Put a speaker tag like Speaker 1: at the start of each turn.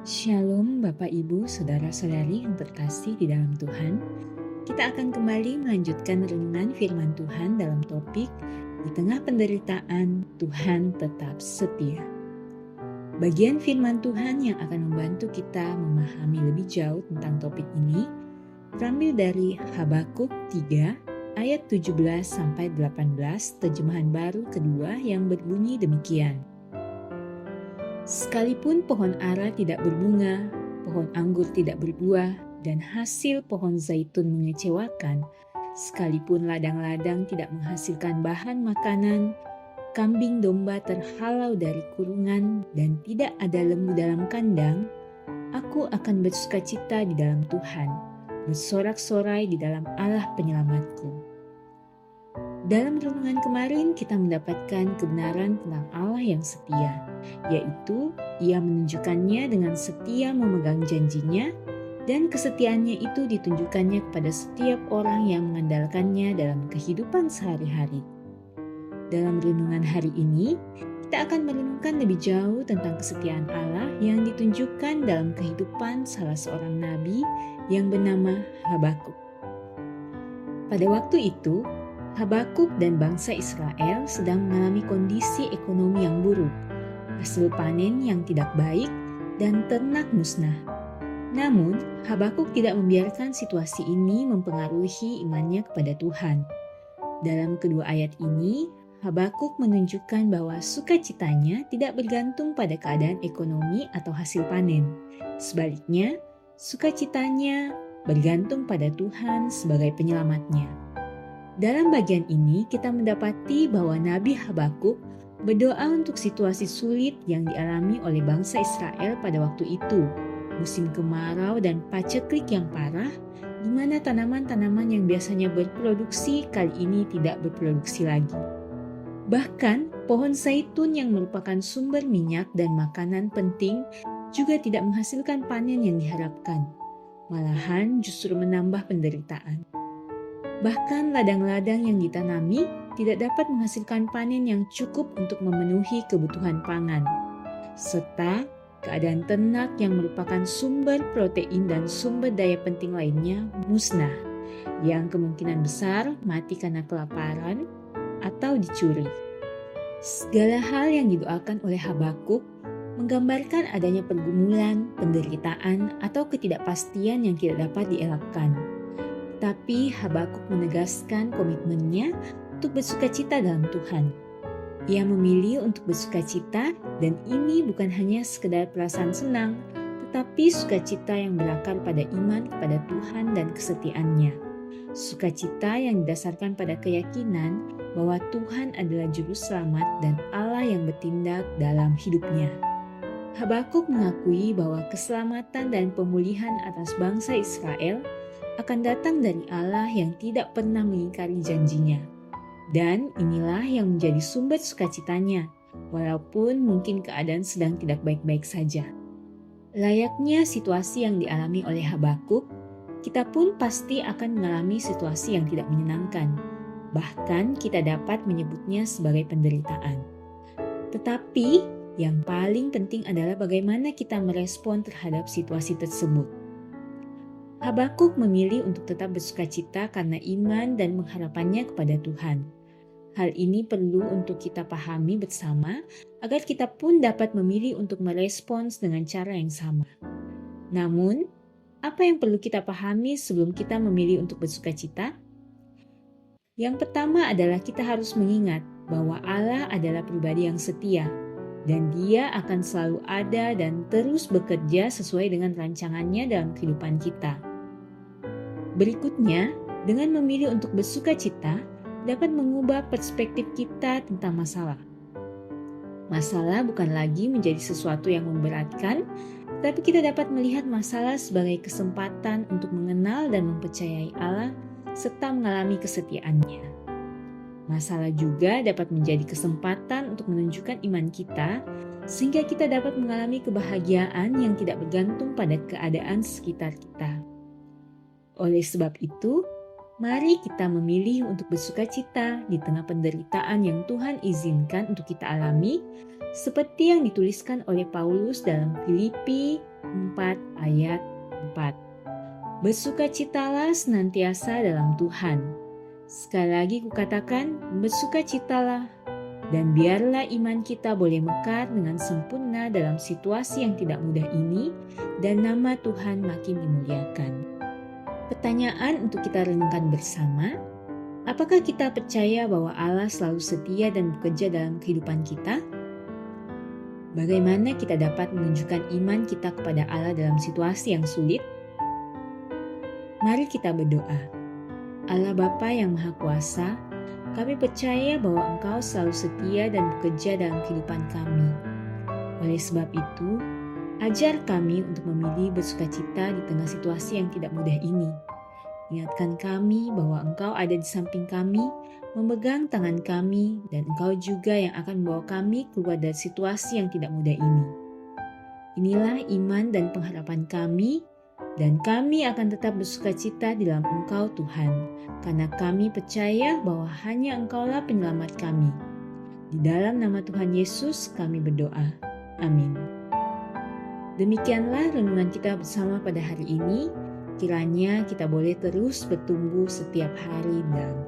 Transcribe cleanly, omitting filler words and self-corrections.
Speaker 1: Shalom Bapak Ibu, Saudara-saudari yang terkasih di dalam Tuhan. Kita akan kembali melanjutkan renungan firman Tuhan dalam topik di tengah penderitaan Tuhan tetap setia. Bagian firman Tuhan yang akan membantu kita memahami lebih jauh tentang topik ini terambil dari Habakuk 3 ayat 17-18 terjemahan baru kedua yang berbunyi demikian. Sekalipun pohon ara tidak berbunga, pohon anggur tidak berbuah, dan hasil pohon zaitun mengecewakan, sekalipun ladang-ladang tidak menghasilkan bahan makanan, kambing domba terhalau dari kurungan, dan tidak ada lembu dalam kandang, aku akan bersukacita di dalam Tuhan, bersorak-sorai di dalam Allah penyelamatku. Dalam renungan kemarin kita mendapatkan kebenaran tentang Allah yang setia, yaitu Ia menunjukkannya dengan setia memegang janjinya, dan kesetiaannya itu ditunjukkannya kepada setiap orang yang mengandalkannya dalam kehidupan sehari-hari. Dalam renungan hari ini, kita akan merenungkan lebih jauh tentang kesetiaan Allah yang ditunjukkan dalam kehidupan salah seorang nabi yang bernama Habakuk. Pada waktu itu, Habakuk dan bangsa Israel sedang mengalami kondisi ekonomi yang buruk, hasil panen yang tidak baik, dan ternak musnah. Namun, Habakuk tidak membiarkan situasi ini mempengaruhi imannya kepada Tuhan. Dalam kedua ayat ini, Habakuk menunjukkan bahwa sukacitanya tidak bergantung pada keadaan ekonomi atau hasil panen. Sebaliknya, sukacitanya bergantung pada Tuhan sebagai penyelamatnya. Dalam bagian ini kita mendapati bahwa Nabi Habakuk berdoa untuk situasi sulit yang dialami oleh bangsa Israel pada waktu itu, musim kemarau dan paceklik yang parah, di mana tanaman-tanaman yang biasanya berproduksi kali ini tidak berproduksi lagi. Bahkan pohon zaitun yang merupakan sumber minyak dan makanan penting juga tidak menghasilkan panen yang diharapkan, malahan justru menambah penderitaan. Bahkan ladang-ladang yang ditanami tidak dapat menghasilkan panen yang cukup untuk memenuhi kebutuhan pangan. Serta keadaan ternak yang merupakan sumber protein dan sumber daya penting lainnya musnah, yang kemungkinan besar mati karena kelaparan atau dicuri. Segala hal yang didoakan oleh Habakuk menggambarkan adanya pergumulan, penderitaan, atau ketidakpastian yang tidak dapat dielakkan. Tapi Habakuk menegaskan komitmennya untuk bersukacita dalam Tuhan. Ia memilih untuk bersukacita, dan ini bukan hanya sekedar perasaan senang, tetapi sukacita yang berakar pada iman kepada Tuhan dan kesetiaannya. Sukacita yang didasarkan pada keyakinan bahwa Tuhan adalah juru selamat dan Allah yang bertindak dalam hidupnya. Habakuk mengakui bahwa keselamatan dan pemulihan atas bangsa Israel akan datang dari Allah yang tidak pernah mengingkari janjinya. Dan inilah yang menjadi sumber sukacitanya, walaupun mungkin keadaan sedang tidak baik-baik saja. Layaknya situasi yang dialami oleh Habakuk, kita pun pasti akan mengalami situasi yang tidak menyenangkan. Bahkan kita dapat menyebutnya sebagai penderitaan. Tetapi yang paling penting adalah bagaimana kita merespon terhadap situasi tersebut. Habakuk memilih untuk tetap bersukacita karena iman dan pengharapannya kepada Tuhan. Hal ini perlu untuk kita pahami bersama agar kita pun dapat memilih untuk merespons dengan cara yang sama. Namun, apa yang perlu kita pahami sebelum kita memilih untuk bersukacita? Yang pertama adalah kita harus mengingat bahwa Allah adalah pribadi yang setia, dan Dia akan selalu ada dan terus bekerja sesuai dengan rancangannya dalam kehidupan kita. Berikutnya, dengan memilih untuk bersukacita, dapat mengubah perspektif kita tentang masalah. Masalah bukan lagi menjadi sesuatu yang memberatkan, tapi kita dapat melihat masalah sebagai kesempatan untuk mengenal dan mempercayai Allah serta mengalami kesetiaannya. Masalah juga dapat menjadi kesempatan untuk menunjukkan iman kita, sehingga kita dapat mengalami kebahagiaan yang tidak bergantung pada keadaan sekitar kita. Oleh sebab itu, mari kita memilih untuk bersukacita di tengah penderitaan yang Tuhan izinkan untuk kita alami, seperti yang dituliskan oleh Paulus dalam Filipi 4 ayat 4. Bersukacitalah senantiasa dalam Tuhan. Sekali lagi kukatakan, bersukacitalah, dan biarlah iman kita boleh mekar dengan sempurna dalam situasi yang tidak mudah ini, dan nama Tuhan makin dimuliakan. Pertanyaan untuk kita renungkan bersama, apakah kita percaya bahwa Allah selalu setia dan bekerja dalam kehidupan kita? Bagaimana kita dapat menunjukkan iman kita kepada Allah dalam situasi yang sulit? Mari kita berdoa. Allah Bapa yang Maha Kuasa, kami percaya bahwa Engkau selalu setia dan bekerja dalam kehidupan kami. Oleh sebab itu, ajar kami untuk memilih bersukacita di tengah situasi yang tidak mudah ini. Ingatkan kami bahwa Engkau ada di samping kami, memegang tangan kami, dan Engkau juga yang akan membawa kami keluar dari situasi yang tidak mudah ini. Inilah iman dan pengharapan kami, dan kami akan tetap bersukacita di dalam Engkau Tuhan, karena kami percaya bahwa hanya Engkaulah penyelamat kami. Di dalam nama Tuhan Yesus kami berdoa. Amin. Demikianlah renungan kita bersama pada hari ini. Kiranya kita boleh terus bertumbuh setiap hari dalam